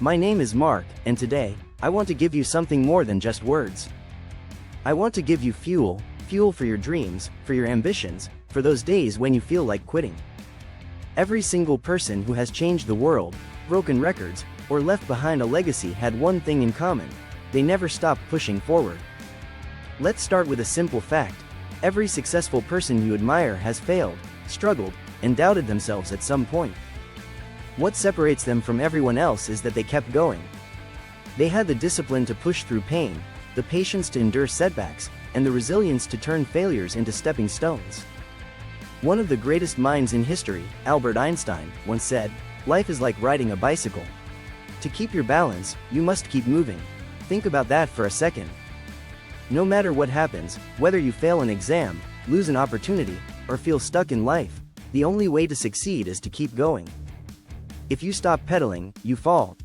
My name is Mark, and today, I want to give you something more than just words. I want to give you fuel for your dreams, for your ambitions, for those days when you feel like quitting. Every single person who has changed the world, broken records, or left behind a legacy had one thing in common: they never stopped pushing forward. Let's start with a simple fact. Every successful person you admire has failed, struggled, and doubted themselves at some point. What separates them from everyone else is that they kept going. They had the discipline to push through pain, the patience to endure setbacks, and the resilience to turn failures into stepping stones. One of the greatest minds in history, Albert Einstein, once said, "Life is like riding a bicycle. To keep your balance, you must keep moving." Think about that for a second. No matter what happens, whether you fail an exam, lose an opportunity, or feel stuck in life, the only way to succeed is to keep going. If you stop pedaling, you fall.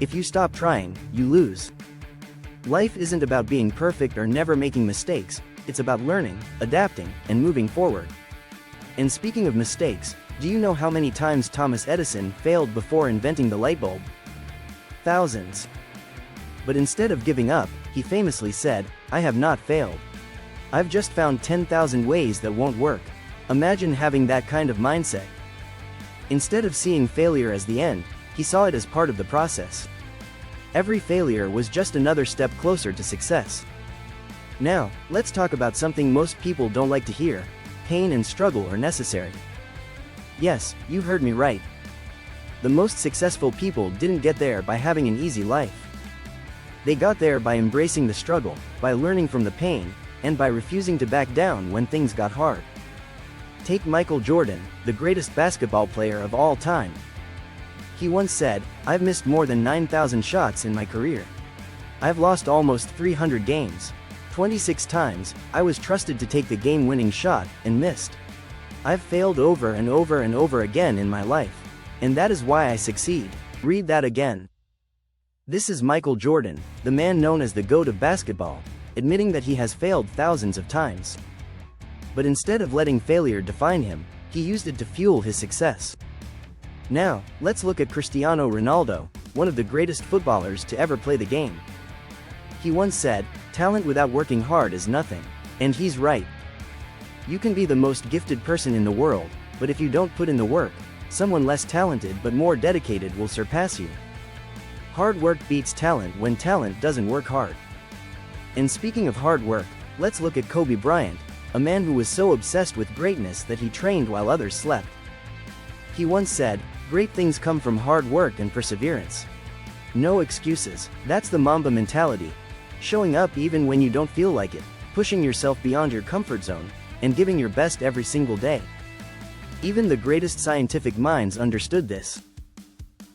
If you stop trying, you lose. Life isn't about being perfect or never making mistakes, it's about learning, adapting, and moving forward. And speaking of mistakes, do you know how many times Thomas Edison failed before inventing the light bulb? Thousands. But instead of giving up, he famously said, "I have not failed. I've just found 10,000 ways that won't work." Imagine having that kind of mindset. Instead of seeing failure as the end, he saw it as part of the process. Every failure was just another step closer to success. Now, let's talk about something most people don't like to hear: pain and struggle are necessary. Yes, you heard me right. The most successful people didn't get there by having an easy life. They got there by embracing the struggle, by learning from the pain, and by refusing to back down when things got hard. Take Michael Jordan, the greatest basketball player of all time. He once said, "I've missed more than 9,000 shots in my career. I've lost almost 300 games. 26 times, I was trusted to take the game-winning shot, and missed. I've failed over and over and over again in my life. And that is why I succeed." Read that again. This is Michael Jordan, the man known as the GOAT of basketball, admitting that he has failed thousands of times. But instead of letting failure define him, he used it to fuel his success. Now, let's look at Cristiano Ronaldo, one of the greatest footballers to ever play the game. He once said, "Talent without working hard is nothing." And he's right. You can be the most gifted person in the world, but if you don't put in the work, someone less talented but more dedicated will surpass you. Hard work beats talent when talent doesn't work hard. And speaking of hard work, let's look at Kobe Bryant, a man who was so obsessed with greatness that he trained while others slept. He once said, "Great things come from hard work and perseverance." No excuses, that's the Mamba mentality. Showing up even when you don't feel like it, pushing yourself beyond your comfort zone, and giving your best every single day. Even the greatest scientific minds understood this.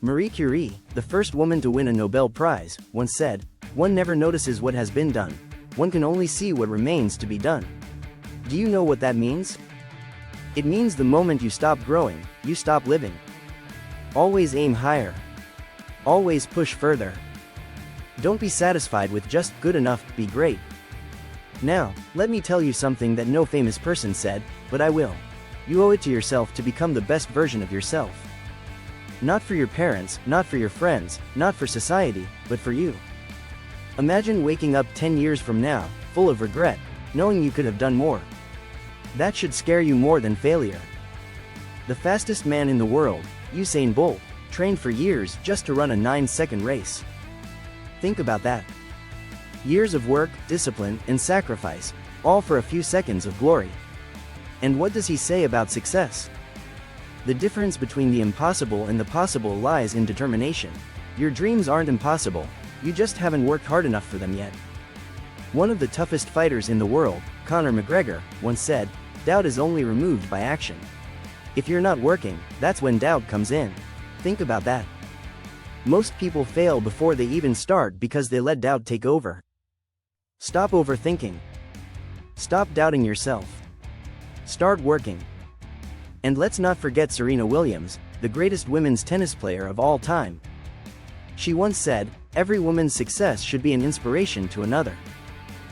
Marie Curie, the first woman to win a Nobel Prize, once said, "One never notices what has been done. One can only see what remains to be done." Do you know what that means? It means the moment you stop growing, you stop living. Always aim higher. Always push further. Don't be satisfied with just good enough, be great. Now, let me tell you something that no famous person said, but I will. You owe it to yourself to become the best version of yourself. Not for your parents, not for your friends, not for society, but for you. Imagine waking up 10 years from now, full of regret, knowing you could have done more. That should scare you more than failure. The fastest man in the world, Usain Bolt, trained for years just to run a 9-second race. Think about that. Years of work, discipline, and sacrifice, all for a few seconds of glory. And what does he say about success? The difference between the impossible and the possible lies in determination. Your dreams aren't impossible, you just haven't worked hard enough for them yet. One of the toughest fighters in the world, Conor McGregor, once said, "Doubt is only removed by action." If you're not working, that's when doubt comes in. Think about that. Most people fail before they even start because they let doubt take over. Stop overthinking. Stop doubting yourself. Start working. And let's not forget Serena Williams, the greatest women's tennis player of all time. She once said, "Every woman's success should be an inspiration to another."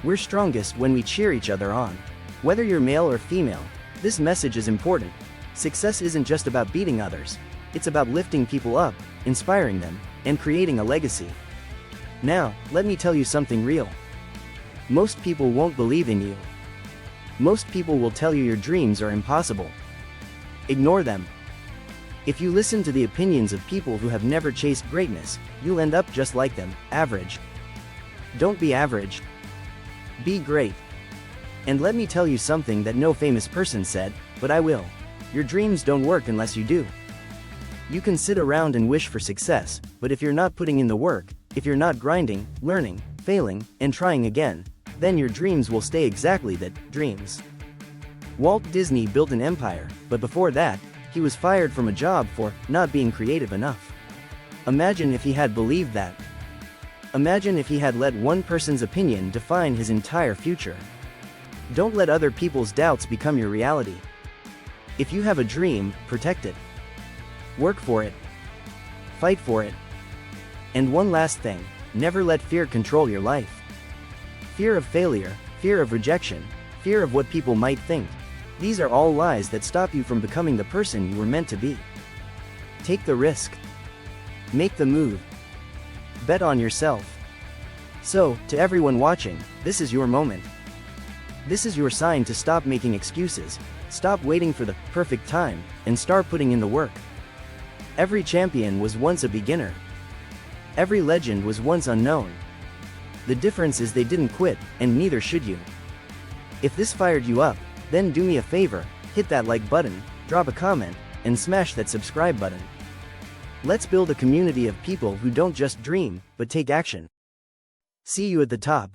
We're strongest when we cheer each other on. Whether you're male or female, this message is important. Success isn't just about beating others. It's about lifting people up, inspiring them, and creating a legacy. Now, let me tell you something real. Most people won't believe in you. Most people will tell you your dreams are impossible. Ignore them. If you listen to the opinions of people who have never chased greatness, you'll end up just like them, average. Don't be average. Be great. And let me tell you something that no famous person said, but I will. Your dreams don't work unless you do. You can sit around and wish for success, but if you're not putting in the work, if you're not grinding, learning, failing, and trying again, then your dreams will stay exactly that, dreams. Walt Disney built an empire, but before that, he was fired from a job for not being creative enough. Imagine if he had believed that. Imagine if he had let one person's opinion define his entire future. Don't let other people's doubts become your reality. If you have a dream, protect it. Work for it. Fight for it. And one last thing, never let fear control your life. Fear of failure, fear of rejection, fear of what people might think. These are all lies that stop you from becoming the person you were meant to be. Take the risk. Make the move. Bet on yourself. So, to everyone watching, this is your moment. This is your sign to stop making excuses, stop waiting for the perfect time, and start putting in the work. Every champion was once a beginner. Every legend was once unknown. The difference is they didn't quit, and neither should you. If this fired you up, then do me a favor, hit that like button, drop a comment, and smash that subscribe button. Let's build a community of people who don't just dream, but take action. See you at the top.